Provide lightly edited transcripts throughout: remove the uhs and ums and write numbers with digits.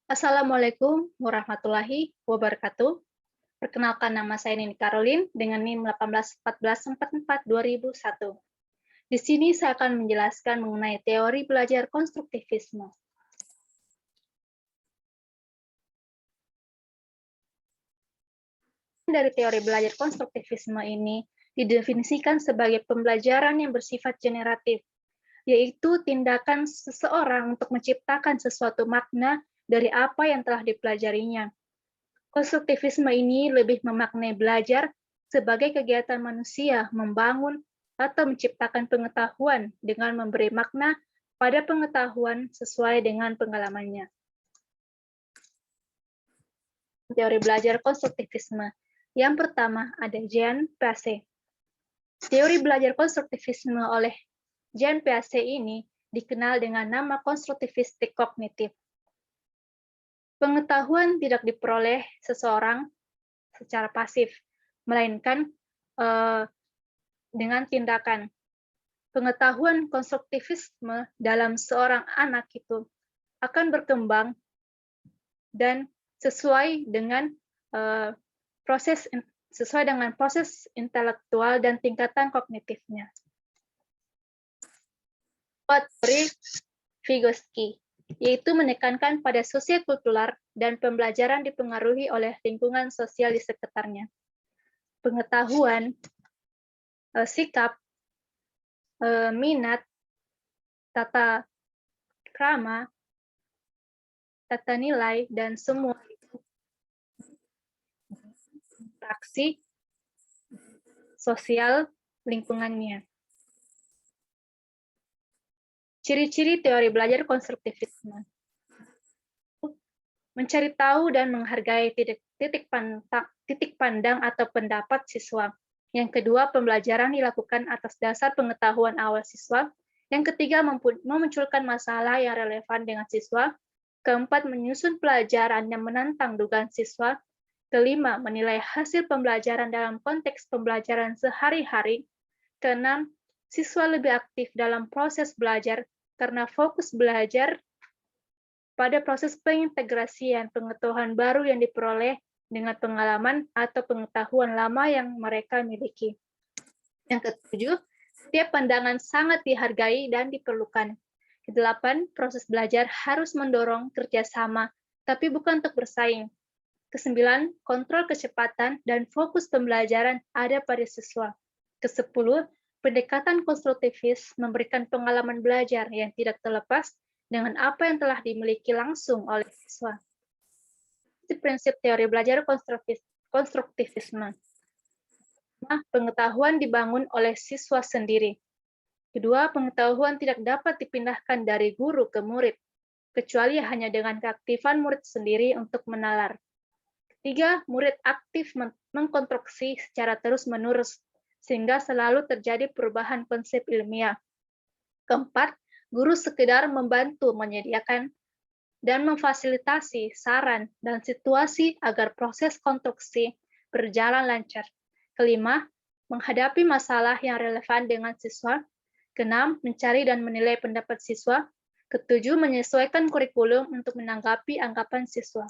Assalamualaikum warahmatullahi wabarakatuh. Perkenalkan, nama saya Nini Karolin dengan NIM 181444-2001. Di sini saya akan menjelaskan mengenai teori belajar konstruktivisme. Dari teori belajar konstruktivisme ini didefinisikan sebagai pembelajaran yang bersifat generatif, yaitu tindakan seseorang untuk menciptakan sesuatu makna dari apa yang telah dipelajarinya. Konstruktivisme ini lebih memaknai belajar sebagai kegiatan manusia membangun atau menciptakan pengetahuan dengan memberi makna pada pengetahuan sesuai dengan pengalamannya. Teori belajar konstruktivisme. Yang pertama ada Jean Piaget. Teori belajar konstruktivisme oleh Jean Piaget ini dikenal dengan nama konstruktivistik kognitif. Pengetahuan tidak diperoleh seseorang secara pasif, melainkan dengan tindakan. Pengetahuan konstruktivisme dalam seorang anak itu akan berkembang dan sesuai dengan proses intelektual dan tingkatan kognitifnya. Teori Vygotsky, yaitu menekankan pada sosiokultural dan pembelajaran dipengaruhi oleh lingkungan sosial di sekitarnya. Pengetahuan, sikap, minat, tata krama, tata nilai, dan semua interaksi sosial lingkungannya. Ciri-ciri teori belajar konstruktivisme. Mencari tahu dan menghargai titik pandang atau pendapat siswa. Yang kedua, pembelajaran dilakukan atas dasar pengetahuan awal siswa. Yang ketiga, memunculkan masalah yang relevan dengan siswa. Keempat, menyusun pelajaran yang menantang dugaan siswa. Kelima, menilai hasil pembelajaran dalam konteks pembelajaran sehari-hari. Keenam, siswa lebih aktif dalam proses belajar karena fokus belajar pada proses pengintegrasian pengetahuan baru yang diperoleh dengan pengalaman atau pengetahuan lama yang mereka miliki. Yang ketujuh, setiap pandangan sangat dihargai dan diperlukan. Kedelapan, proses belajar harus mendorong kerjasama, tapi bukan untuk bersaing. Kesembilan, kontrol kecepatan dan fokus pembelajaran ada pada siswa. Kesepuluh, pendekatan konstruktivis memberikan pengalaman belajar yang tidak terlepas dengan apa yang telah dimiliki langsung oleh siswa. Prinsip teori belajar konstruktivisme. Pengetahuan dibangun oleh siswa sendiri. Kedua, pengetahuan tidak dapat dipindahkan dari guru ke murid, kecuali hanya dengan keaktifan murid sendiri untuk menalar. Ketiga, murid aktif mengkonstruksi secara terus-menerus, sehingga selalu terjadi perubahan konsep ilmiah. Keempat, guru sekedar membantu menyediakan dan memfasilitasi saran dan situasi agar proses konstruksi berjalan lancar. Kelima, menghadapi masalah yang relevan dengan siswa. Keenam, mencari dan menilai pendapat siswa. Ketujuh, menyesuaikan kurikulum untuk menanggapi anggapan siswa.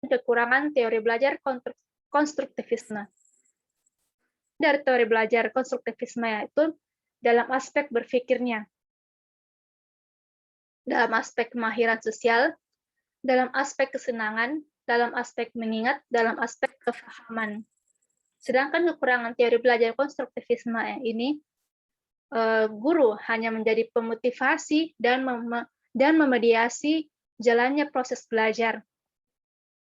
Kekurangan teori belajar konstruktivisme. Dari teori belajar konstruktivisme yaitu dalam aspek berpikirnya, dalam aspek kemahiran sosial, dalam aspek kesenangan, dalam aspek mengingat, dalam aspek kefahaman. Sedangkan kekurangan teori belajar konstruktivisme ini, guru hanya menjadi pemotivasi dan memediasi jalannya proses belajar,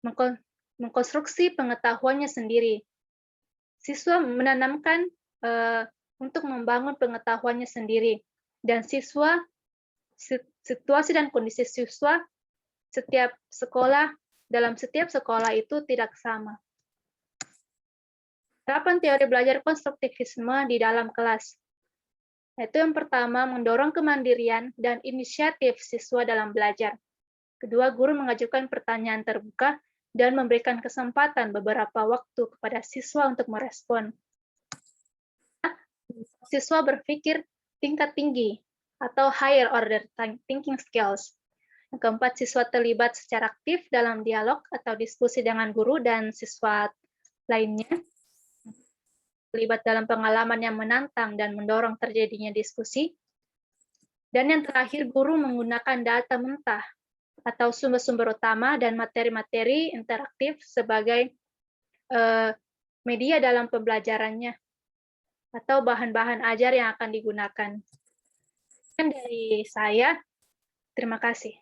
mengkonstruksi pengetahuannya sendiri. Siswa menanamkan untuk membangun pengetahuannya sendiri, dan siswa, situasi dan kondisi siswa dalam setiap sekolah itu tidak sama. Terapan teori belajar konstruktivisme di dalam kelas. Yaitu yang pertama, mendorong kemandirian dan inisiatif siswa dalam belajar. Kedua, guru mengajukan pertanyaan terbuka dan memberikan kesempatan beberapa waktu kepada siswa untuk merespon. Siswa berpikir tingkat tinggi atau higher order thinking skills. Yang keempat, siswa terlibat secara aktif dalam dialog atau diskusi dengan guru dan siswa lainnya. Terlibat dalam pengalaman yang menantang dan mendorong terjadinya diskusi. Dan yang terakhir, guru menggunakan data mentah atau sumber-sumber utama dan materi-materi interaktif sebagai media dalam pembelajarannya atau bahan-bahan ajar yang akan digunakan. Dari saya, terima kasih.